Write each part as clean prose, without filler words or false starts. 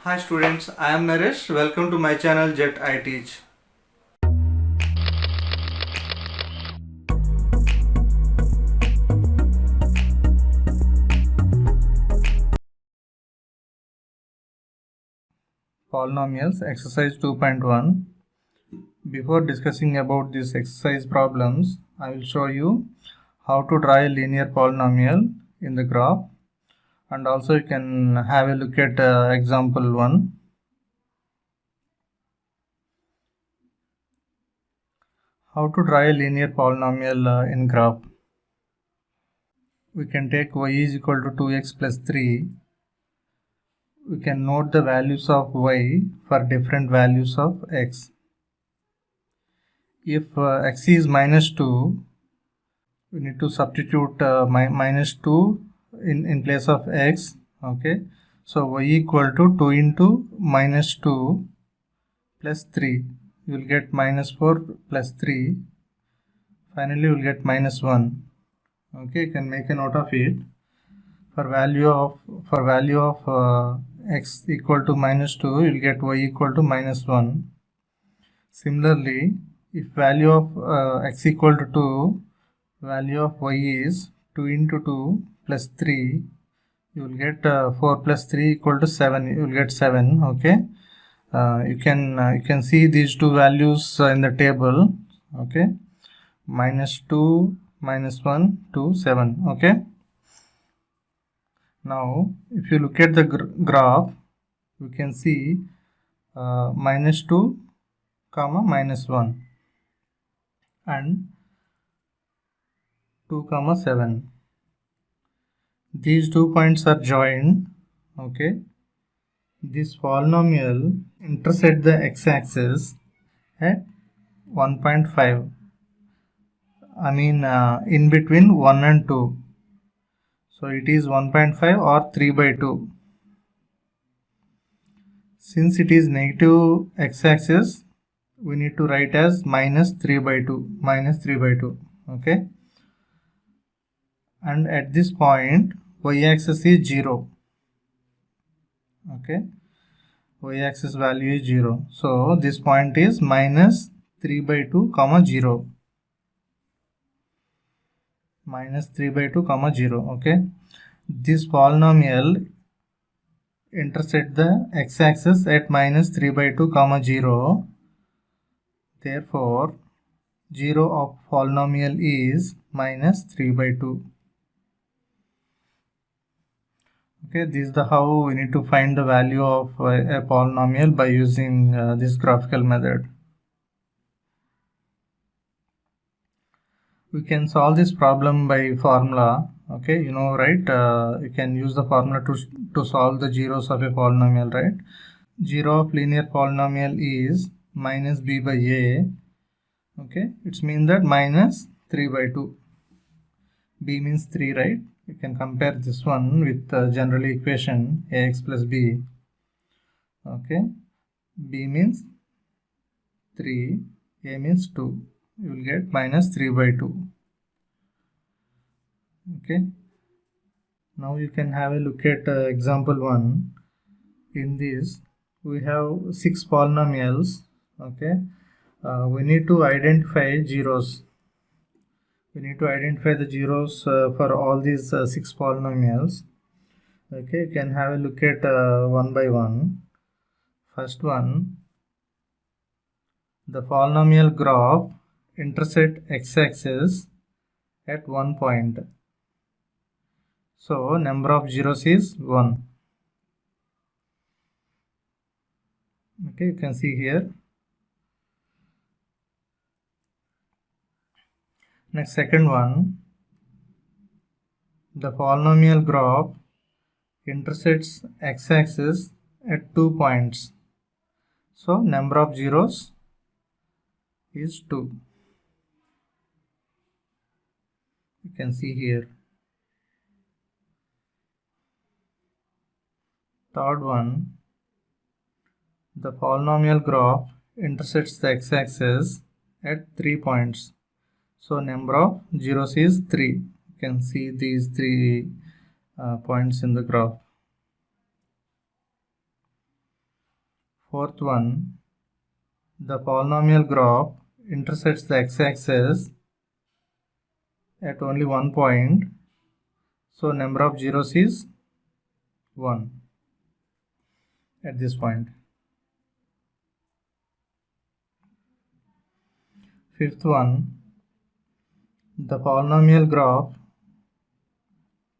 Hi students, I am Naresh. Welcome to my channel Jet I Teach. Polynomials exercise 2.1. Before discussing about these exercise problems, I will show you how to draw a linear polynomial in the graph, and also you can have a look at example 1. How to draw a linear polynomial in graph. We can take y is equal to 2x plus 3. We can note the values of y for different values of x. If x is minus 2, we need to substitute minus 2 in place of x. Okay, so y equal to 2 into minus 2 plus 3. You will get minus 4 plus 3. Finally, you will get minus 1. Okay, you can make a note of it. For value of x equal to minus 2, you will get y equal to minus 1. Similarly, if value of x equal to 2, value of y is 2 into 2 plus 3, you will get 4 plus 3 equal to 7. You will get 7. Okay, you can see these two values in the table. Okay, minus 2, minus 1, 2, 7. Okay, now if you look at the graph, you can see minus 2 comma minus 1 and 2 comma 7. These 2 points are joined. Okay, this polynomial intersect the x-axis at 1.5. I mean in between 1 and 2. So it is 1.5 or 3 by 2. Since it is negative x-axis, we need to write as minus 3 by 2. Minus 3 by 2. Okay. And at this point, y-axis is 0. Okay. Y-axis value is 0. So this point is minus 3 by 2 comma 0. Minus 3 by 2 comma 0. Okay. This polynomial intersect the x-axis at minus 3 by 2 comma 0. Therefore, 0 of polynomial is minus 3 by 2. Okay, this is the how we need to find the value of a polynomial by using this graphical method. We can solve this problem by formula. Okay, you know, right? You can use the formula to solve the zeros of a polynomial, right? 0 of linear polynomial is minus b by a. Okay, it means that minus 3 by 2. B means 3, right? You can compare this one with the general equation ax plus b. Okay, b means 3, a means 2. You will get minus 3 by 2. Okay, now you can have a look at example 1. In this, we have 6 polynomials. Okay, we need to identify zeros. We need to identify the zeros for all these 6 polynomials. Okay, you can have a look at one by one. First one, the polynomial graph intersect x-axis at one point. So number of zeros is 1. Okay, you can see here. Next, second one, the polynomial graph intersects x-axis at 2 points. So number of zeros is 2. You can see here. Third one, the polynomial graph intersects the x-axis at 3 points. So number of zeros is 3. You can see these 3 points in the graph. Fourth one, the polynomial graph intersects the x-axis at only one point, so number of zeros is 1 at this point. Fifth one, the polynomial graph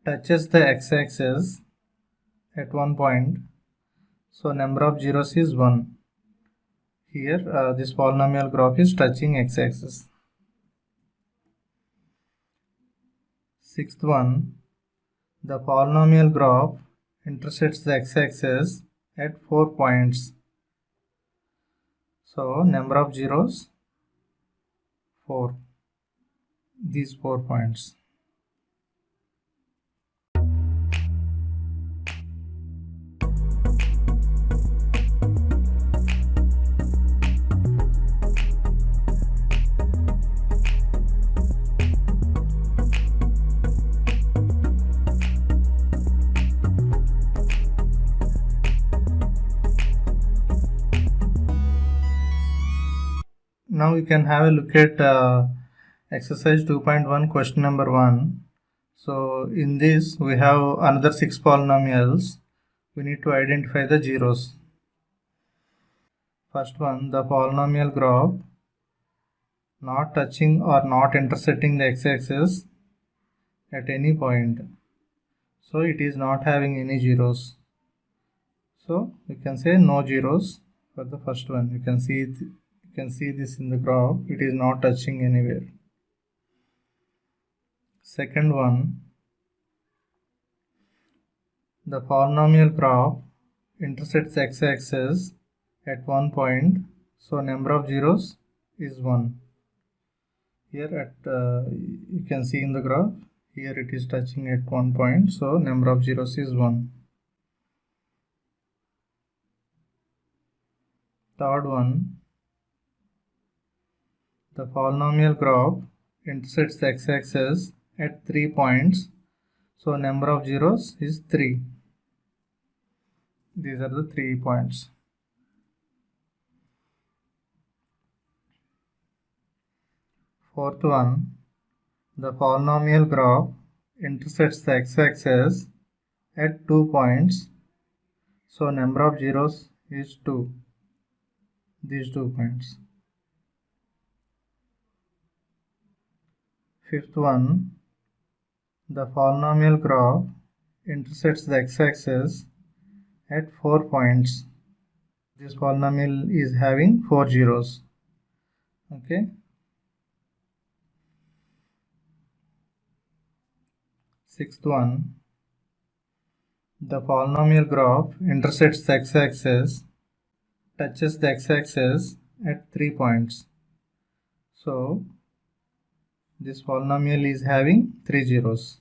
touches the x-axis at one point, so number of zeros is 1. Here this polynomial graph is touching x-axis. Sixth one, the polynomial graph intersects the x-axis at 4 points. So number of zeros 4. These 4 points. Now we can have a look at exercise 2.1 question number 1. So in this we have another 6 polynomials. We need to identify the zeros. First one, the polynomial graph not touching or not intersecting the x-axis at any point. So it is not having any zeros. So we can say no zeros for the first one. You can see this in the graph. It is not touching anywhere. Second one, the polynomial graph intersects x-axis at one point, so number of zeros is 1. Here you can see in the graph, here it is touching at one point, so number of zeros is 1. Third one, the polynomial graph intersects the x-axis at 3 points, so number of zeros is 3. These are the 3 points. Fourth one, the polynomial graph intersects the x-axis at 2 points, so number of zeros is 2. These 2 points. Fifth one, the polynomial graph intersects the x-axis at 4 points. This polynomial is having 4 zeros. Okay. Sixth one, the polynomial graph intersects the x-axis, touches the x-axis at 3 points. So this polynomial is having 3 zeros.